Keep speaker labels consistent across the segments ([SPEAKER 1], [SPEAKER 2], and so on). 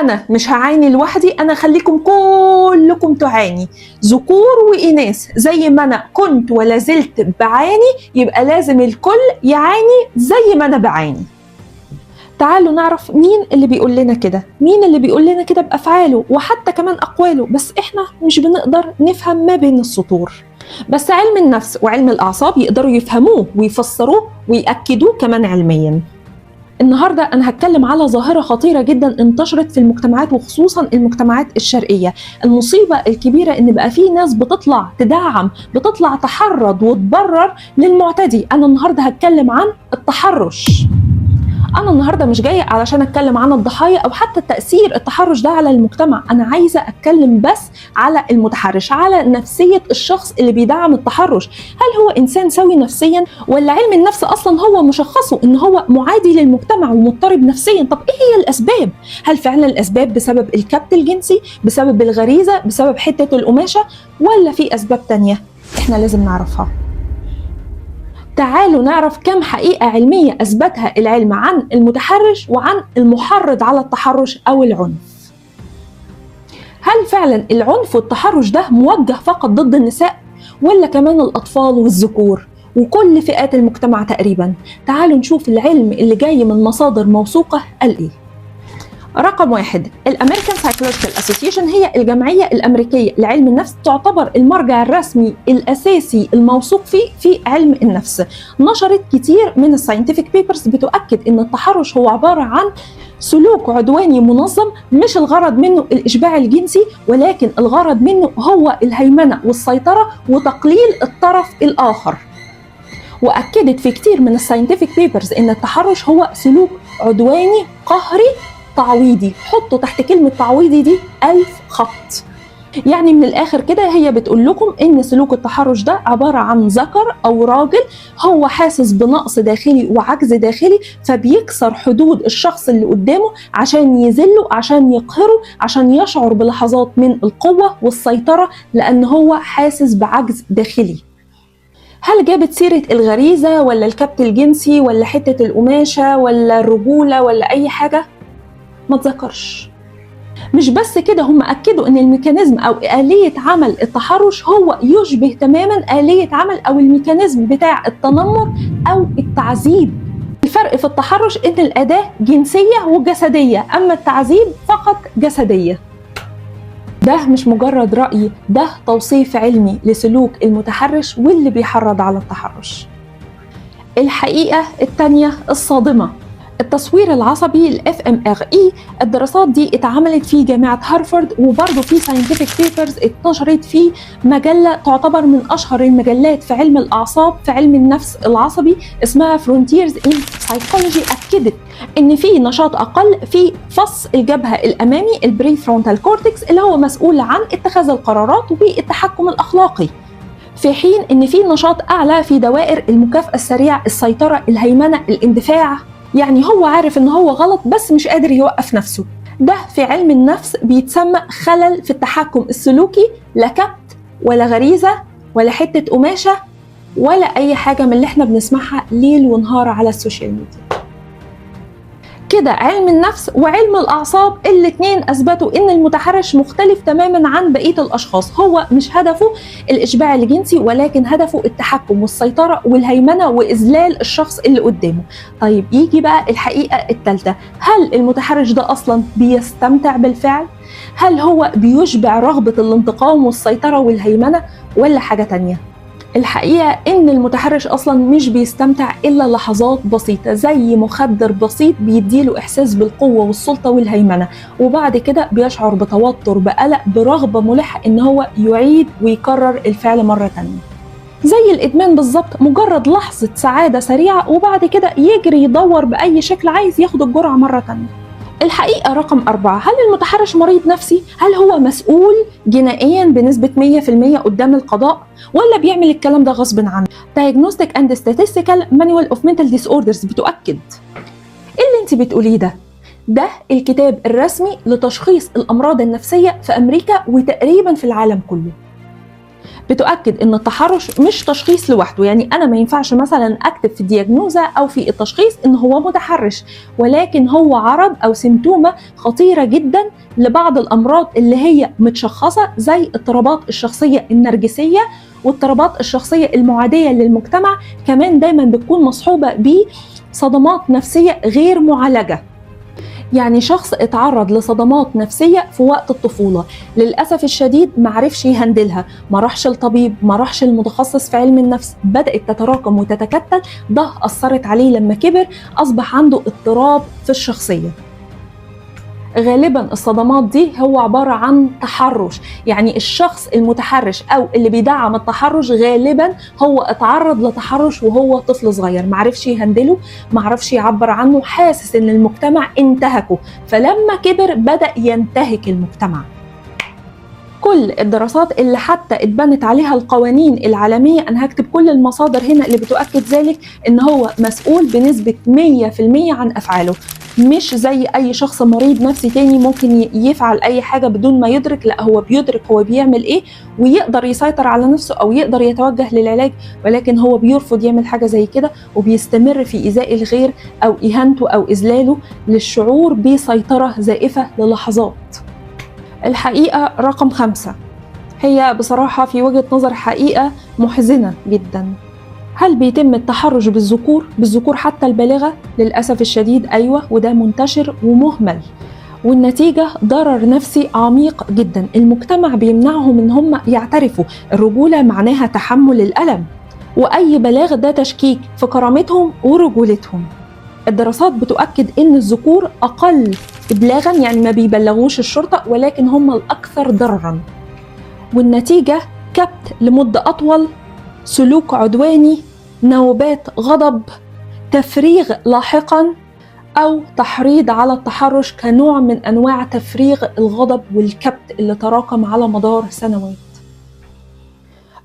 [SPEAKER 1] أنا مش هعاني لوحدي، أنا خليكم كلكم تعاني، ذكور وإناث، زي ما أنا كنت ولا زلت بعاني يبقى لازم الكل يعاني زي ما أنا بعاني. تعالوا نعرف مين اللي بيقول لنا كده، مين اللي بيقول لنا كده بأفعاله وحتى كمان أقواله، بس إحنا مش بنقدر نفهم ما بين السطور. بس علم النفس وعلم الأعصاب يقدروا يفهموه ويفسروه ويأكدوه كمان علمياً. النهاردة أنا هتكلم على ظاهرة خطيرة جدا انتشرت في المجتمعات وخصوصا المجتمعات الشرقية. المصيبة الكبيرة إن بقى في ناس بتطلع تدعم، بتطلع تحرض وتبرر للمعتدي. أنا النهاردة هتكلم عن التحرش. أنا النهاردة مش جاية علشان أتكلم عن الضحايا أو حتى تأثير التحرش ده على المجتمع، أنا عايزة أتكلم بس على المتحرش، على نفسية الشخص اللي بيدعم التحرش. هل هو إنسان سوي نفسيا، ولا علم النفس أصلا هو مشخصه إن هو معادي للمجتمع ومضطرب نفسيا؟ طب إيه هي الأسباب؟ هل فعلا الأسباب بسبب الكبت الجنسي، بسبب الغريزة، بسبب حتة القماشة، ولا في أسباب تانية إحنا لازم نعرفها؟ تعالوا نعرف كم حقيقة علمية أثبتها العلم عن المتحرش وعن المحرض على التحرش أو العنف. هل فعلا العنف والتحرش ده موجه فقط ضد النساء، ولا كمان الأطفال والذكور وكل فئات المجتمع تقريبا؟ تعالوا نشوف العلم اللي جاي من مصادر موثوقة قال إيه. رقم 1، الأمريكان سايكولوجيكال أسوسيشن هي الجمعية الأمريكية لعلم النفس، تعتبر المرجع الرسمي الأساسي الموثوق فيه في علم النفس. نشرت كتير من الساينتفك بيبرز بتؤكد إن التحرش هو عبارة عن سلوك عدواني منظم، مش الغرض منه الإشباع الجنسي، ولكن الغرض منه هو الهيمنة والسيطرة وتقليل الطرف الآخر. وأكدت في كتير من الساينتفك بيبرز إن التحرش هو سلوك عدواني قهري تعويضي. حطوا تحت كلمة تعويضي دي 1000 خط. يعني من الآخر كده هي بتقول لكم إن سلوك التحرش ده عبارة عن ذكر أو راجل هو حاسس بنقص داخلي وعجز داخلي، فبيكسر حدود الشخص اللي قدامه عشان يذله، عشان يقهره، عشان يشعر بلحظات من القوة والسيطرة، لأن هو حاسس بعجز داخلي. هل جابت سيرة الغريزة ولا الكبت الجنسي ولا حتة القماشة ولا الرجولة ولا أي حاجة؟ ما تذكرش. مش بس كده، هم أكدوا أن الميكانيزم أو آلية عمل التحرش هو يشبه تماما آلية عمل أو الميكانيزم بتاع التنمر أو التعذيب. الفرق في التحرش أن الأداة جنسية وجسدية، أما التعذيب فقط جسدية. ده مش مجرد رأي، ده توصيف علمي لسلوك المتحرش واللي بيحرض على التحرش. الحقيقة التانية الصادمة، التصوير العصبي ال fMRI. الدراسات دي اتعملت في جامعة هارفارد، وبرضه في ساينتفك بيبرز اتنشرت في مجلة تعتبر من أشهر المجلات في علم الأعصاب، في علم النفس العصبي، اسمها Frontiers in Psychology. أكدت إن في نشاط أقل في فص الجبهة الأمامي البري فرونتال كورتكس اللي هو مسؤول عن اتخاذ القرارات والتحكم الأخلاقي، في حين إن في نشاط أعلى في دوائر المكافأة السريعة، السيطرة، الهيمنة، الاندفاع. يعني هو عارف إن هو غلط بس مش قادر يوقف نفسه. ده في علم النفس بيتسمى خلل في التحكم السلوكي، لا كبت ولا غريزة ولا حتة قماشة ولا أي حاجة من اللي احنا بنسمعها ليل ونهار على السوشيال ميديا. كده علم النفس وعلم الأعصاب الاتنين أثبتوا إن المتحرش مختلف تماما عن بقية الأشخاص. هو مش هدفه الإشباع الجنسي، ولكن هدفه التحكم والسيطرة والهيمنة وإذلال الشخص اللي قدامه. طيب يجي بقى الحقيقة الثالثة، هل المتحرش ده أصلا بيستمتع بالفعل؟ هل هو بيشبع رغبة الانتقام والسيطرة والهيمنة، ولا حاجة تانية؟ الحقيقة إن المتحرش أصلاً مش بيستمتع إلا لحظات بسيطة، زي مخدر بسيط بيديله إحساس بالقوة والسلطة والهيمنة، وبعد كده بيشعر بتوتر، بقلق، برغبة ملحة إن هو يعيد ويكرر الفعل مرة تانية. زي الإدمان بالظبط، مجرد لحظة سعادة سريعة وبعد كده يجري يدور بأي شكل عايز ياخد الجرعة مرة تانية. الحقيقة رقم 4، هل المتحرش مريض نفسي؟ هل هو مسؤول جنائيا بنسبة 100% قدام القضاء، ولا بيعمل الكلام ده غصب عنه؟ Diagnostic and Statistical Manual of Mental Disorders بتؤكد. إيه اللي انت بتقوليه ده؟ ده الكتاب الرسمي لتشخيص الأمراض النفسية في أمريكا وتقريبا في العالم كله. بتؤكد ان التحرش مش تشخيص لوحده، يعني انا ما ينفعش مثلا اكتب في الدياجنوزة او في التشخيص ان هو متحرش، ولكن هو عرض او سمتومة خطيرة جدا لبعض الامراض اللي هي متشخصة، زي اضطرابات الشخصية النرجسية واضطرابات الشخصية المعادية للمجتمع. كمان دايما بتكون مصحوبة بصدمات نفسية غير معالجة، يعني شخص اتعرض لصدمات نفسية في وقت الطفولة، للأسف الشديد معرفش يهندلها، ما راحش الطبيب، ما راحش المتخصص في علم النفس، بدأت تتراكم وتتكتل، ده أثرت عليه لما كبر، أصبح عنده اضطراب في الشخصية. غالبا الصدمات دي هو عبارة عن تحرش، يعني الشخص المتحرش أو اللي بيدعم التحرش غالبا هو اتعرض لتحرش وهو طفل صغير، معرفش يهندله، معرفش يعبر عنه، حاسس ان المجتمع انتهكه، فلما كبر بدأ ينتهك المجتمع. كل الدراسات اللي حتى اتبنت عليها القوانين العالمية، أنا هكتب كل المصادر هنا اللي بتؤكد ذلك، إن هو مسؤول بنسبة 100% عن أفعاله، مش زي أي شخص مريض نفسي تاني ممكن يفعل أي حاجة بدون ما يدرك، لا هو بيدرك هو بيعمل إيه ويقدر يسيطر على نفسه أو يقدر يتوجه للعلاج، ولكن هو بيرفض يعمل حاجة زي كده وبيستمر في إيذاء الغير أو إهانته أو إذلاله للشعور بسيطرة زائفة للحظات. الحقيقة رقم 5 هي بصراحة في وجهة نظر حقيقة محزنة جدا. هل بيتم التحرش بالذكور حتى البالغة؟ للأسف الشديد أيوة، وده منتشر ومهمل، والنتيجة ضرر نفسي عميق جدا. المجتمع بيمنعهم إن هم يعترفوا، الرجولة معناها تحمل الألم، وأي بلاغ ده تشكيك في كرامتهم ورجولتهم. الدراسات بتؤكد إن الذكور أقل إبلاغاً، يعني ما بيبلغوش الشرطة، ولكن هم الأكثر ضرراً، والنتيجة كبت لمدة أطول، سلوك عدواني، نوبات غضب، تفريغ لاحقاً، أو تحريض على التحرش كنوع من أنواع تفريغ الغضب والكبت اللي تراكم على مدار سنوات.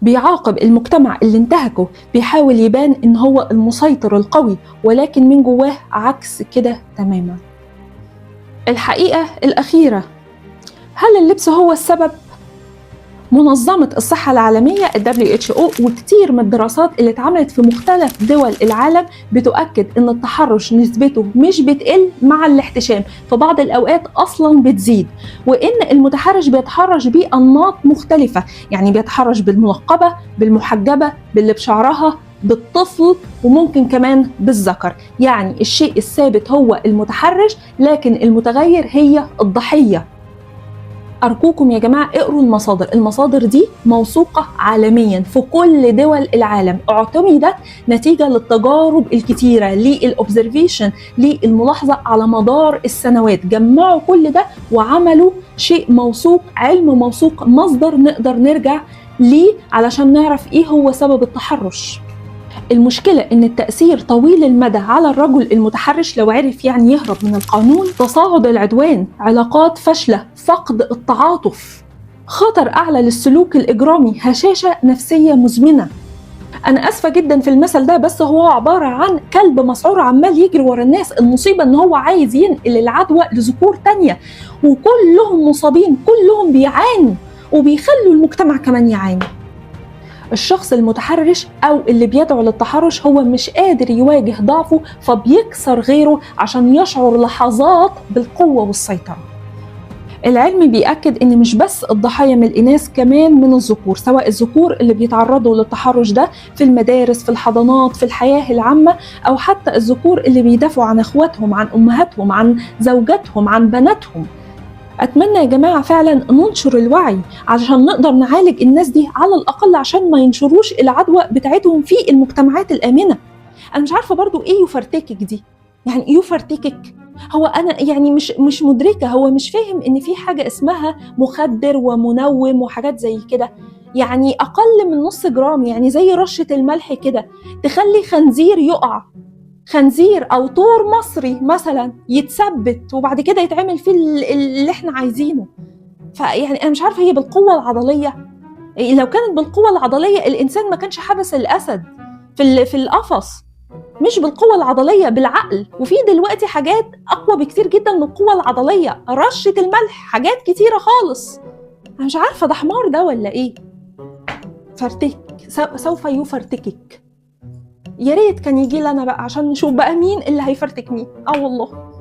[SPEAKER 1] بيعاقب المجتمع اللي انتهكه، بيحاول يبان إن هو المسيطر القوي، ولكن من جواه عكس كده تماماً. الحقيقة الأخيرة، هل اللبس هو السبب؟ منظمة الصحة العالمية WHO وكتير من الدراسات اللي اتعملت في مختلف دول العالم بتؤكد إن التحرش نسبته مش بتقل مع الاحتشام، في بعض الأوقات أصلاً بتزيد، وإن المتحرش بيتحرش بأنماط مختلفة، يعني بيتحرش بالملقبة، بالمحجبة، باللي بشعرها، بالطفل، وممكن كمان بالذكر. يعني الشيء الثابت هو المتحرش، لكن المتغير هي الضحية. أرجوكم يا جماعة اقروا المصادر دي موثوقة عالميا في كل دول العالم، اعتمدت نتيجة للتجارب الكتيرة، للأوبزرفيشن، للملاحظة على مدار السنوات، جمعوا كل ده وعملوا شيء موثوق، علم موثوق، مصدر نقدر نرجع ليه علشان نعرف ايه هو سبب التحرش. المشكلة إن التأثير طويل المدى على الرجل المتحرش لو عرف يعني يهرب من القانون، تصاعد العدوان، علاقات فاشلة، فقد التعاطف، خطر أعلى للسلوك الإجرامي، هشاشة نفسية مزمنة. أنا أسفة جدا في المثل ده، بس هو عبارة عن كلب مسعور عمال يجري ورا الناس. المصيبة إن هو عايز ينقل العدوى لذكور تانية، وكلهم مصابين، كلهم بيعانوا وبيخلوا المجتمع كمان يعاني. الشخص المتحرش أو اللي بيدعو للتحرش هو مش قادر يواجه ضعفه، فبيكسر غيره عشان يشعر لحظات بالقوة والسيطرة. العلم بيأكد إن مش بس الضحايا من الإناث، كمان من الذكور، سواء الذكور اللي بيتعرضوا للتحرش ده في المدارس، في الحضانات، في الحياة العامة، أو حتى الذكور اللي بيدافعوا عن إخواتهم، عن أمهاتهم، عن زوجاتهم، عن بناتهم. أتمنى يا جماعة فعلا ننشر الوعي علشان نقدر نعالج الناس دي على الأقل، عشان ما ينشروش العدوى بتاعتهم في المجتمعات الآمنة. أنا مش عارفة برضو إيه يفرتكك دي، يعني إيه يفرتكك؟ هو أنا يعني مش مدركة، هو مش فاهم إن في حاجة اسمها مخدر ومنوم وحاجات زي كده، يعني أقل من نص جرام، يعني زي رشة الملح كده تخلي خنزير يقع، خنزير أو طور مصري مثلا يتثبت وبعد كده يتعمل فيه اللي احنا عايزينه. فيعني أنا مش عارفة هي بالقوة العضلية؟ لو كانت بالقوة العضلية الإنسان ما كانش حبس الأسد في القفص، مش بالقوة العضلية، بالعقل. وفي دلوقتي حاجات أقوى بكتير جدا من القوة العضلية، رشة الملح، حاجات كتيرة خالص. أنا مش عارفة ده حمار ده ولا إيه. فرتك، سوف يفرتكك. يا ريت كان يجي لنا بقى عشان نشوف بقى مين اللي هيفرتك مين. والله